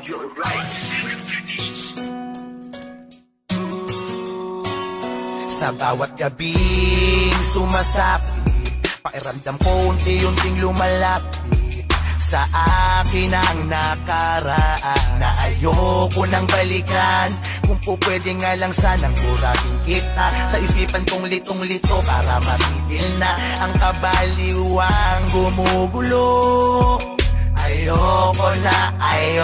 You're right. Sa bawat gabing sumasapit, pakiramdam ko unti-unting lumalapit sa akin ang nakaraan na ayoko nang balikan. Kung po pwede nga lang sanang burahin kita sa isipan kong litong-lito para mapigil na ang kabaliwang gumugulo. Ayoko na hey!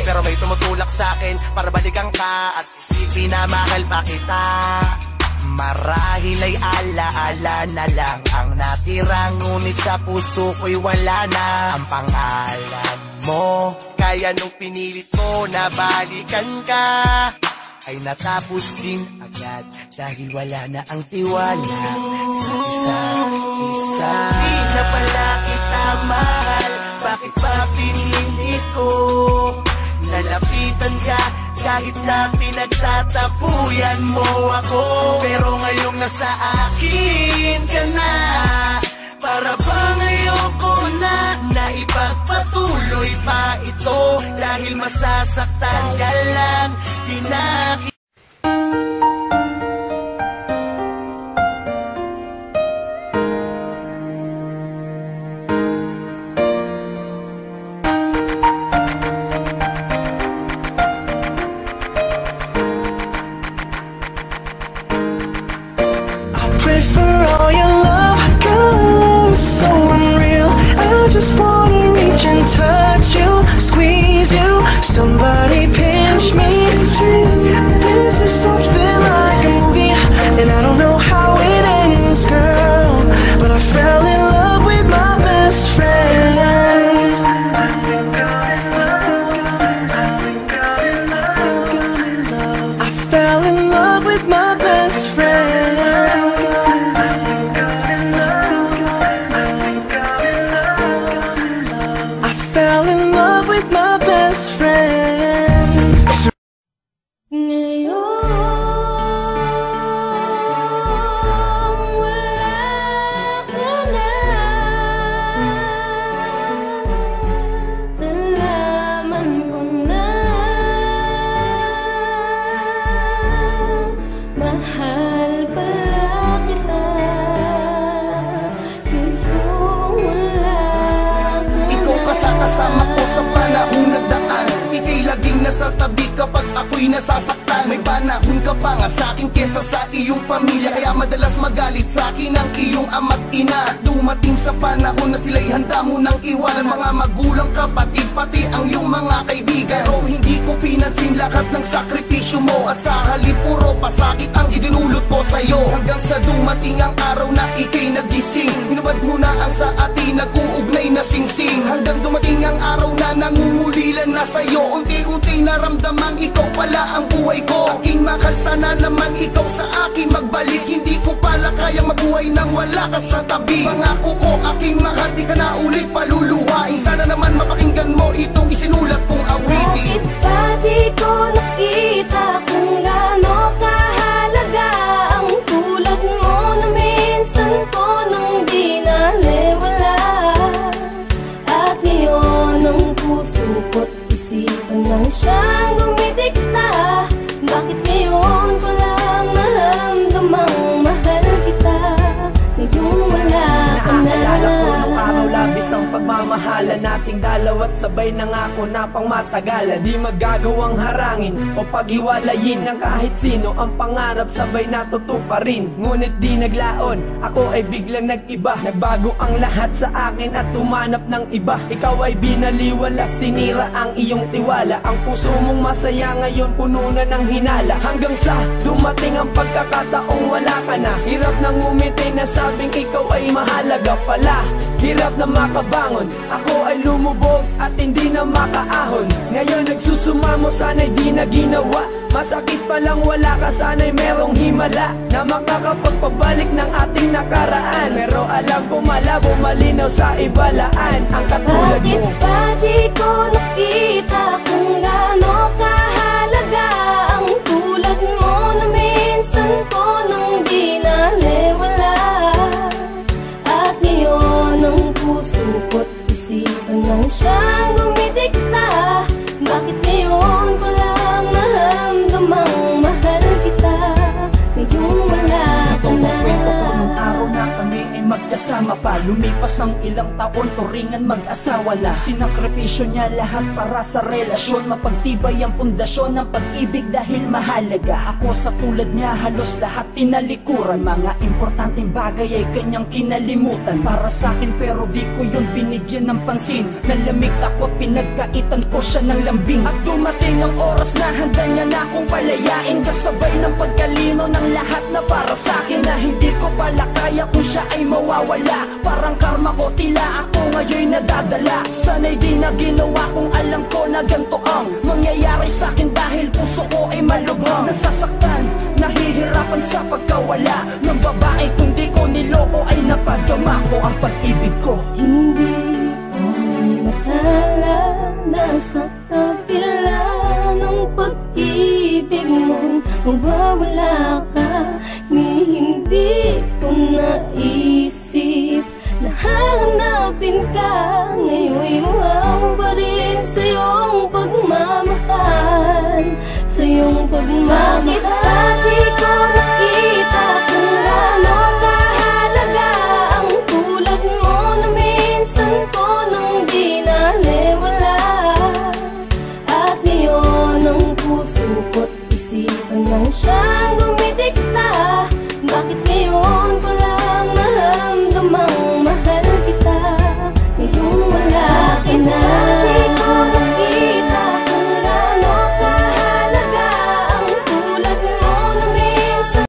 Pero may tumutulak sa akin para balikan ka at isipin na mahal pa kita. Marahil ay alaala na lang ang natira, ngunit sa puso ko'y wala na ang pangalan mo. Kaya nung pinilit ko na balikan ka, ay natapos din agad dahil wala na ang tiwala sa isa't isa. Di na pala kita mahal, bakit ba pinilit ko nalapitan ka kahit na pinagtatapuyan mo ako? Pero ngayong nasa akin ka na, para bang ayoko na ipagpatuloy pa ito dahil masasaktan ka lang, di na. Somebody pinch me. This is something like a movie, and I don't know how it ends, girl, but I fell in love with my best friend. I fell in love with my best friend. I fell in love with my best friend. Nasa tabi kapag ako'y nasasaktan, may panahon ka pa nga sa'kin kesa sa iyong pamilya. Kaya madalas magalit sa'kin ang iyong ama't ina. Dumating sa panahon na sila'y handa mo nang iwanan, mga magulang, kapatid, pati ang iyong mga kaibigan. Pero hindi ko pinansin lahat ng sakripisyo mo, at sa halip puro pasakit ang idinulot ko sa'yo. Hanggang sa dumating ang araw na ika'y nagising, hinubad mo na ang sa atin nag-uugnay na singsing. Hanggang dumating ang araw na nangungulilan na sa'yo, unti-unti naramdamang ikaw pala ang buhay ko. Aking mahal, sana naman ikaw sa akin magbalik. Hindi ko pala kayang mabuhay nang wala ka sa tabi. Pangako ko aking mahal, di ka na ulit paluluhain. Sana naman mapakinggan mo itong isinulat kong awitin. Bakit ba di ko nakita kung gaano kahalaga ang tulad mo na minsan ko nang di naliwala? At ngayon ang puso ko't isipan lang siyang dumidikta. Bakit ngayon ko lang naramdamang mahal kita, ngayong wala ka na? Naaalala ko nung araw labis ang pagmamahalan nating dalawa, at sabay nangako na pang matagalan. Di magagawang harangin o paghiwalayin ng kahit sino, ang pangarap sabay natutuparin. Ngunit di naglaon, ako ay biglang nag-iba. Nagbago ang lahat sa akin at tumanap ng iba. Ikaw ay binaliwala, sinira ang iyong tiwala. Ang puso mong masaya ngayon puno na ng hinala. Hanggang sa dumating ang pagkakataong wala ka na. Hirap nang umiti na sabing ikaw ay mahalaga pala. Hirap na makabangon, ako ay lumubog at hindi na makaahon. Ngayon nagsusumamo, sana'y di na ginawa. Masakit palang wala ka, sana'y merong himala na makakapagpabalik ng ating nakaraan. Pero alam ko malabo, malinaw sa ibalaan ang katulad mo. Bakit ba di ko nakita kung gaano kahalaga ang tulad mo na minsan ko nang di naliwala? At ngayon ang puso ko't isipan lang siyang dumidikta. nagsama pa. Lumipas ng ilang taon, turingan mag-asawa na. Sinakripisyo niya lahat para sa relasyon, mapagtibay ang pundasyon ng pag-ibig dahil mahalaga. Ako sa tulad niya halos lahat tinalikuran, mga importanteng bagay ay kanyang kinalimutan para sa akin, pero di ko yun binigyan ng pansin. Nalamig ako't pinagkaitan ko siya ng lambing. At dumating ang oras na handa niya na akong palayain, kasabay ng pagkalino ng lahat na para sa akin, na hindi ko pala kaya kung siya ay mawawala. Parang karma ko, tila ako ngayon nadadala. Sana'y di na ginawa kung alam ko na ganito ang mangyayari sa akin, dahil puso ko ay malubhang nasasaktan, nahihirapan sa pagkawala ng babae. Kung di ko niloko ay napadama ko ang pag-ibig ko. Hindi ko inakala na sa kabila ng pag-ibig mo mawawala ka. Ni hindi ko naisip na hahanapin ka. Ngayon'y wow pa rin sa iyong pagmamahal, sa iyong pagmamahal. Bakit di ko nakita kung gaano kahalaga ang tulad mo, na minsan ko nang di naliwala. At ngayon ang puso ko't isipan ng siyang